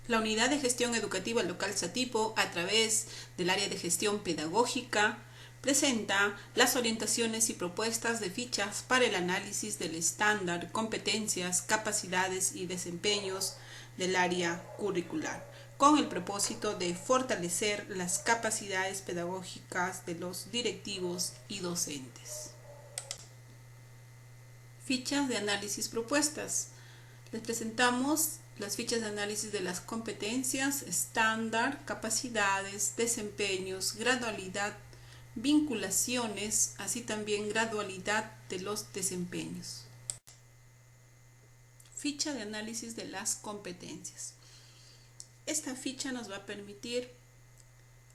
La Unidad de Gestión Educativa Local Satipo, a través del área de gestión pedagógica, presenta las orientaciones y propuestas de fichas para el análisis del estándar, competencias, capacidades y desempeños del área curricular, con el propósito de fortalecer las capacidades pedagógicas de los directivos y docentes. Fichas de análisis propuestas. Les presentamos las fichas de análisis de las competencias, estándar, capacidades, desempeños, gradualidad, vinculaciones, así también gradualidad de los desempeños. Ficha de análisis de las competencias. Esta ficha nos va a permitir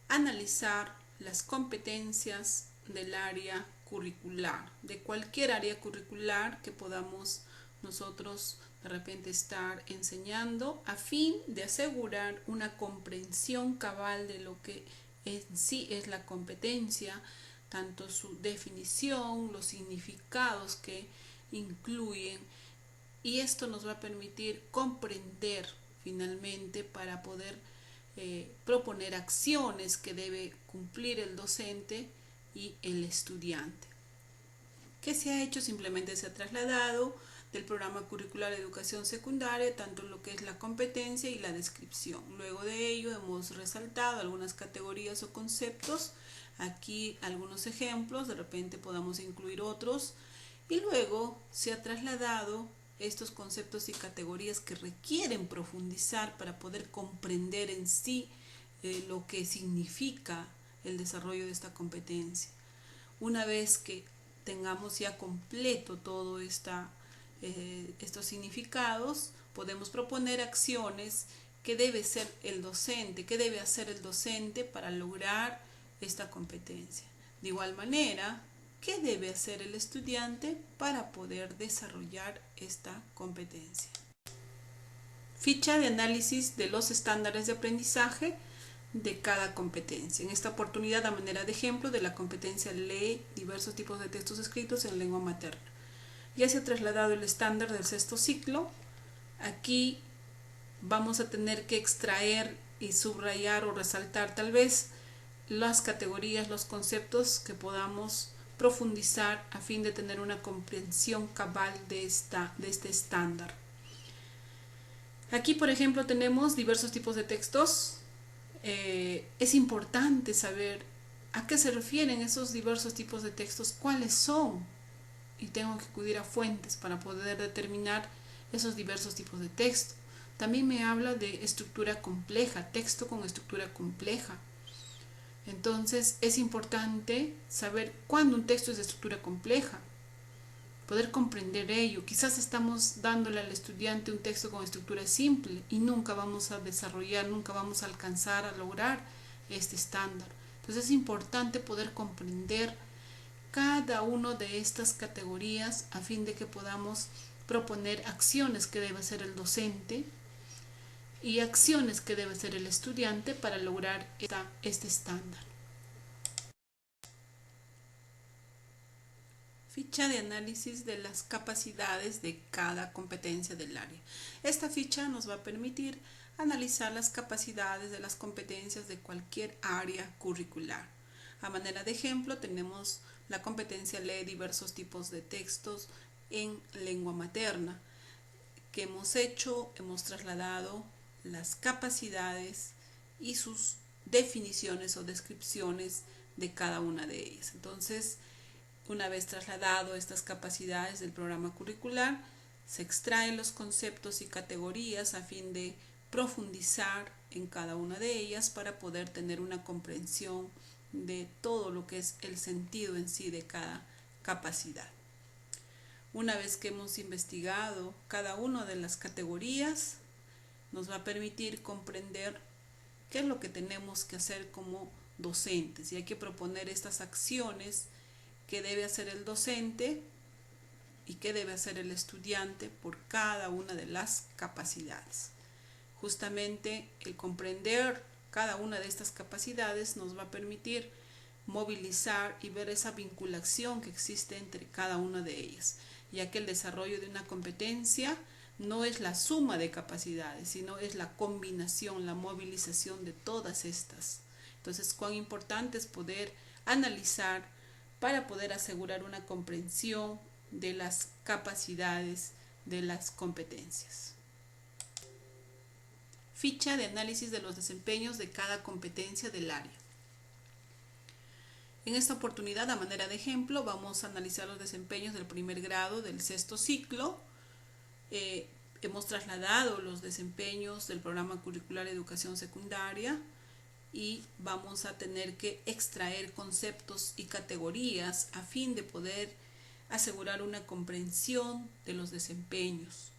analizar las competencias del área curricular, de cualquier área curricular que podamos nosotros de repente estar enseñando, a fin de asegurar una comprensión cabal de lo que en sí es la competencia, tanto su definición, los significados que incluyen, y esto nos va a permitir comprender finalmente para poder proponer acciones que debe cumplir el docente y el estudiante. ¿Qué se ha hecho? Simplemente se ha trasladado del programa curricular de educación secundaria tanto lo que es la competencia y la descripción. Luego de ello hemos resaltado algunas categorías o conceptos, aquí algunos ejemplos, de repente podamos incluir otros, y luego se ha trasladado estos conceptos y categorías que requieren profundizar para poder comprender en sí lo que significa el desarrollo de esta competencia. Una vez que tengamos ya completo todo estos significados, podemos proponer acciones que debe ser el docente, que debe hacer el docente para lograr esta competencia. De igual manera, ¿qué debe hacer el estudiante para poder desarrollar esta competencia? Ficha de análisis de los estándares de aprendizaje de cada competencia. En esta oportunidad, a manera de ejemplo, de la competencia lee diversos tipos de textos escritos en lengua materna. Ya se ha trasladado el estándar del sexto ciclo. Aquí vamos a tener que extraer y subrayar o resaltar tal vez las categorías, los conceptos que podamos profundizar a fin de tener una comprensión cabal de este estándar. Aquí, por ejemplo, tenemos diversos tipos de textos. Es importante saber a qué se refieren esos diversos tipos de textos, cuáles son, y tengo que acudir a fuentes para poder determinar esos diversos tipos de texto. También me habla de estructura compleja, texto con estructura compleja. Entonces es importante saber cuándo un texto es de estructura compleja, poder comprender ello. Quizás estamos dándole al estudiante un texto con estructura simple y nunca vamos a desarrollar, nunca vamos a alcanzar a lograr este estándar. Entonces es importante poder comprender cada una de estas categorías a fin de que podamos proponer acciones que debe hacer el docente y acciones que debe hacer el estudiante para lograr este estándar. Ficha de análisis de las capacidades de cada competencia del área. Esta ficha nos va a permitir analizar las capacidades de las competencias de cualquier área curricular. A manera de ejemplo, tenemos la competencia lee diversos tipos de textos en lengua materna. ¿Qué hemos hecho? Hemos trasladado las capacidades y sus definiciones o descripciones de cada una de ellas. Entonces, una vez trasladado estas capacidades del programa curricular, se extraen los conceptos y categorías a fin de profundizar en cada una de ellas para poder tener una comprensión de todo lo que es el sentido en sí de cada capacidad. Una vez que hemos investigado cada una de las categorías, nos va a permitir comprender qué es lo que tenemos que hacer como docentes, y hay que proponer estas acciones que debe hacer el docente y qué debe hacer el estudiante por cada una de las capacidades. Justamente el comprender cada una de estas capacidades nos va a permitir movilizar y ver esa vinculación que existe entre cada una de ellas, ya que el desarrollo de una competencia no es la suma de capacidades, sino es la combinación, la movilización de todas estas. Entonces, cuán importante es poder analizar para poder asegurar una comprensión de las capacidades, de las competencias. Ficha de análisis de los desempeños de cada competencia del área. En esta oportunidad, a manera de ejemplo, vamos a analizar los desempeños del primer grado del sexto ciclo. Hemos trasladado los desempeños del programa curricular Educación Secundaria y vamos a tener que extraer conceptos y categorías a fin de poder asegurar una comprensión de los desempeños.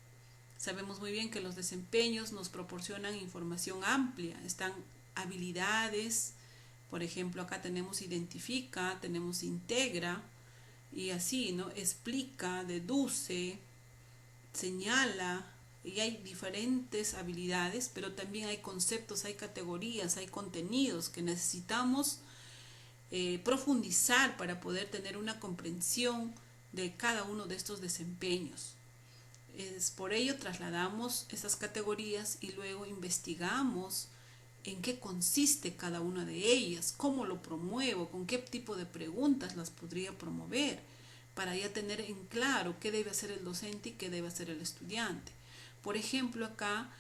Sabemos muy bien que los desempeños nos proporcionan información amplia, están habilidades, por ejemplo, acá tenemos identifica, tenemos integra y así, ¿no? Explica, deduce, señala, y hay diferentes habilidades, pero también hay conceptos, hay categorías, hay contenidos que necesitamos profundizar para poder tener una comprensión de cada uno de estos desempeños. Es por ello trasladamos esas categorías y luego investigamos en qué consiste cada una de ellas, cómo lo promuevo, con qué tipo de preguntas las podría promover, para ya tener en claro qué debe hacer el docente y qué debe hacer el estudiante. Por ejemplo, acá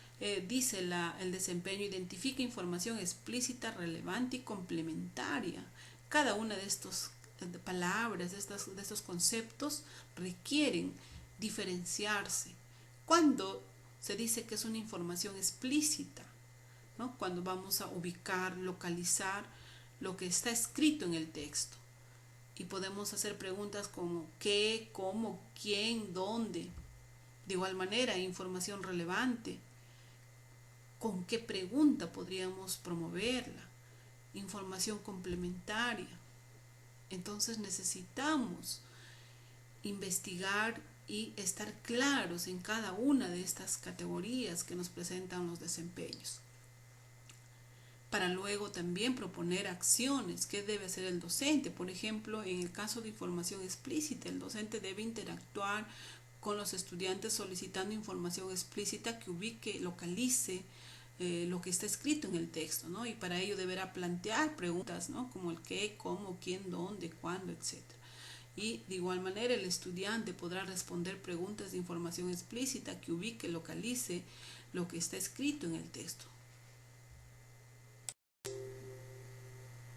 dice el desempeño, identifica información explícita, relevante y complementaria. Cada una de estas palabras, de estos conceptos requieren diferenciarse. Cuando se dice que es una información explícita, ¿no? Cuando vamos a ubicar, localizar lo que está escrito en el texto. Y podemos hacer preguntas como qué, cómo, quién, dónde. De igual manera, información relevante. ¿Con qué pregunta podríamos promoverla? Información complementaria. Entonces necesitamos investigar y estar claros en cada una de estas categorías que nos presentan los desempeños, para luego también proponer acciones. ¿Qué debe hacer el docente? Por ejemplo, en el caso de información explícita, el docente debe interactuar con los estudiantes solicitando información explícita que ubique, localice lo que está escrito en el texto, ¿no? Y para ello deberá plantear preguntas, ¿no? Como el qué, cómo, quién, dónde, cuándo, etc. Y de igual manera el estudiante podrá responder preguntas de información explícita que ubique, localice lo que está escrito en el texto.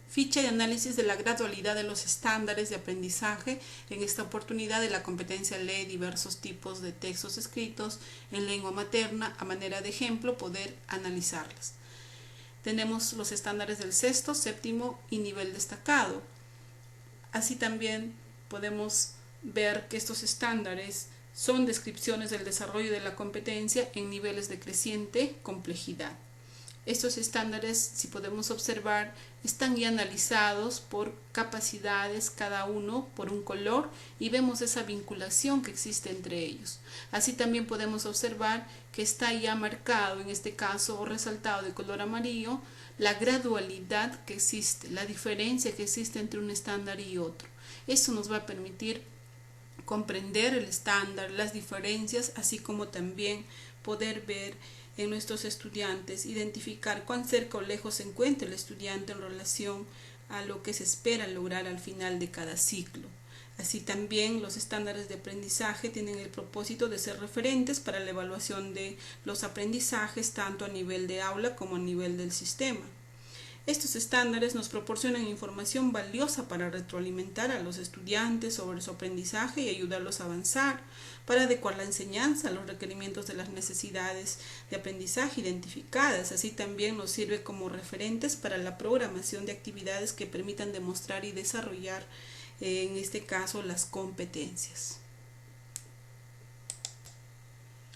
Ficha de análisis de la gradualidad de los estándares de aprendizaje. En esta oportunidad de la competencia lee diversos tipos de textos escritos en lengua materna. A manera de ejemplo, poder analizarlas. Tenemos los estándares del sexto, séptimo y nivel destacado. Así también podemos ver que estos estándares son descripciones del desarrollo de la competencia en niveles de creciente complejidad. Estos estándares, si podemos observar, están ya analizados por capacidades, cada uno por un color, y vemos esa vinculación que existe entre ellos. Así también podemos observar que está ya marcado, en este caso, o resaltado de color amarillo, la gradualidad que existe, la diferencia que existe entre un estándar y otro. Eso nos va a permitir comprender el estándar, las diferencias, así como también poder ver en nuestros estudiantes, identificar cuán cerca o lejos se encuentra el estudiante en relación a lo que se espera lograr al final de cada ciclo. Así también los estándares de aprendizaje tienen el propósito de ser referentes para la evaluación de los aprendizajes tanto a nivel de aula como a nivel del sistema. Estos estándares nos proporcionan información valiosa para retroalimentar a los estudiantes sobre su aprendizaje y ayudarlos a avanzar, para adecuar la enseñanza a los requerimientos de las necesidades de aprendizaje identificadas. Así también nos sirve como referentes para la programación de actividades que permitan demostrar y desarrollar, en este caso, las competencias.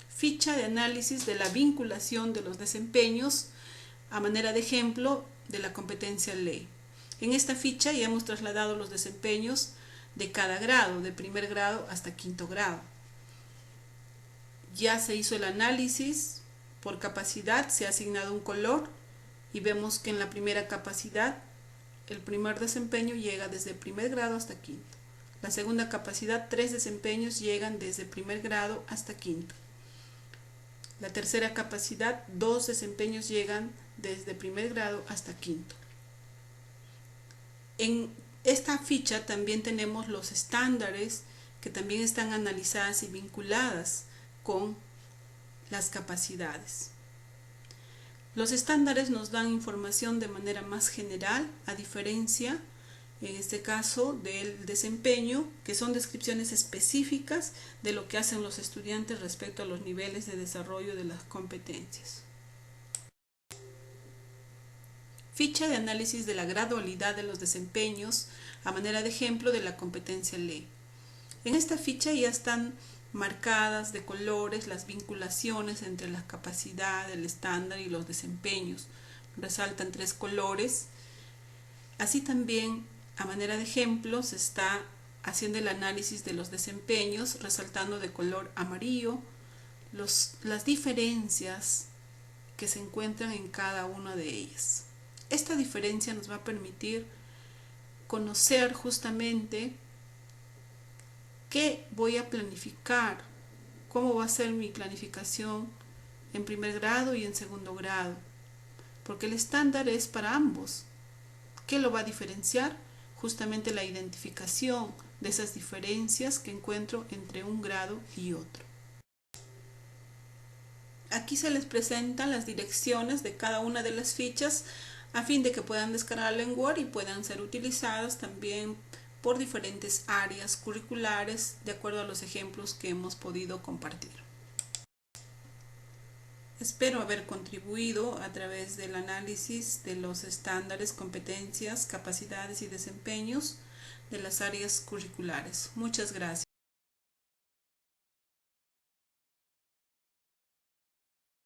Ficha de análisis de la vinculación de los desempeños a manera de ejemplo de la competencia ley. En esta ficha ya hemos trasladado los desempeños de cada grado, de primer grado hasta quinto grado. Ya se hizo el análisis por capacidad, se ha asignado un color y vemos que en la primera capacidad el primer desempeño llega desde primer grado hasta quinto. La segunda capacidad, 3 desempeños llegan desde primer grado hasta quinto. La tercera capacidad, 2 desempeños llegan desde primer grado hasta quinto. En esta ficha también tenemos los estándares que también están analizadas y vinculadas con las capacidades. Los estándares nos dan información de manera más general, a diferencia, en este caso, del desempeño, que son descripciones específicas de lo que hacen los estudiantes respecto a los niveles de desarrollo de las competencias. Ficha de análisis de la gradualidad de los desempeños a manera de ejemplo de la competencia ley. En esta ficha ya están marcadas de colores las vinculaciones entre la capacidad, el estándar y los desempeños. Resaltan 3 colores. Así también, a manera de ejemplo, se está haciendo el análisis de los desempeños, resaltando de color amarillo las diferencias que se encuentran en cada una de ellas. Esta diferencia nos va a permitir conocer justamente qué voy a planificar, cómo va a ser mi planificación en primer grado y en segundo grado, porque el estándar es para ambos. ¿Qué lo va a diferenciar? Justamente la identificación de esas diferencias que encuentro entre un grado y otro. Aquí se les presentan las direcciones de cada una de las fichas a fin de que puedan descargarlo en Word y puedan ser utilizadas también por diferentes áreas curriculares de acuerdo a los ejemplos que hemos podido compartir. Espero haber contribuido a través del análisis de los estándares, competencias, capacidades y desempeños de las áreas curriculares. Muchas gracias.